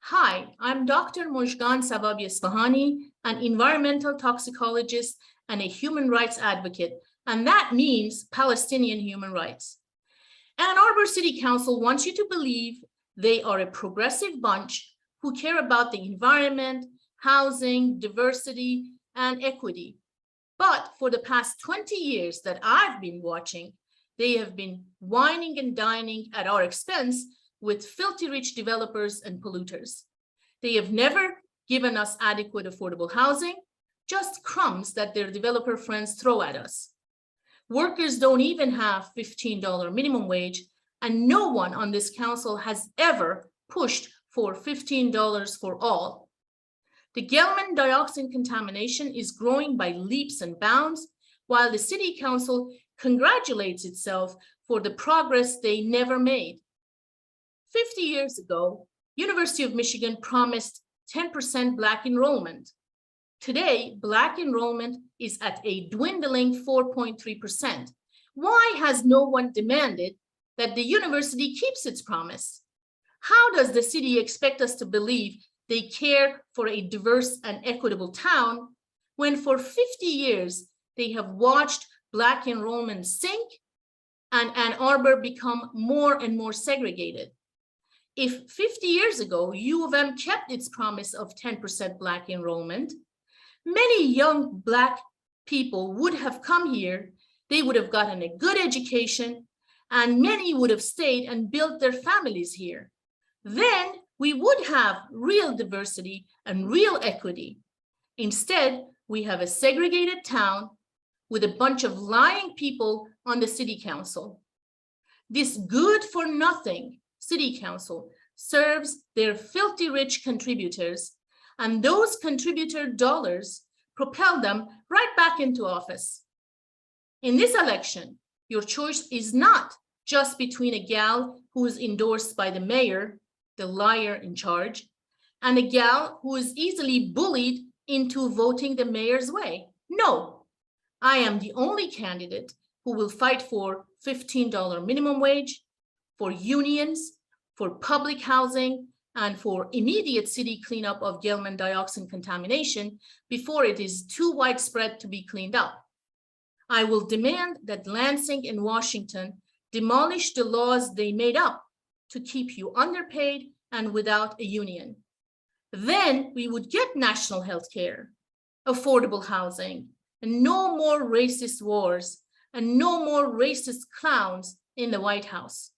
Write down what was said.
Hi, I'm Dr. Mozhgan Savabieasfahani, an environmental toxicologist and a human rights advocate, and that means Palestinian human rights. Ann Arbor City Council wants you to believe they are a progressive bunch who care about the environment, housing, diversity, and equity. But for the past 20 years that I've been watching, they have been whining and dining at our expense with filthy rich developers and polluters. They have never given us adequate affordable housing, just crumbs that their developer friends throw at us. Workers don't even have $15 minimum wage, and no one on this council has ever pushed for $15 for all. The Gelman dioxin contamination is growing by leaps and bounds, while the city council congratulates itself for the progress they never made. 50 years ago, University of Michigan promised 10% Black enrollment. Today, Black enrollment is at a dwindling 4.3%. Why has no one demanded that the university keeps its promise? How does the city expect us to believe they care for a diverse and equitable town when for 50 years they have watched Black enrollment sink and Ann Arbor become more and more segregated? If 50 years ago, U of M kept its promise of 10% Black enrollment, many young Black people would have come here, they would have gotten a good education, and many would have stayed and built their families here. Then we would have real diversity and real equity. Instead, we have a segregated town with a bunch of lying people on the city council. This good-for-nothing city council serves their filthy rich contributors, and those contributor dollars propel them right back into office. In this election, your choice is not just between a gal who is endorsed by the mayor, the liar in charge, and a gal who is easily bullied into voting the mayor's way. No, I am the only candidate who will fight for $15 minimum wage, for unions, for public housing, and for immediate city cleanup of Gelman dioxin contamination before it is too widespread to be cleaned up. I will demand that Lansing and Washington demolish the laws they made up to keep you underpaid and without a union. Then we would get national health care, affordable housing, and no more racist wars, and no more racist clowns in the White House.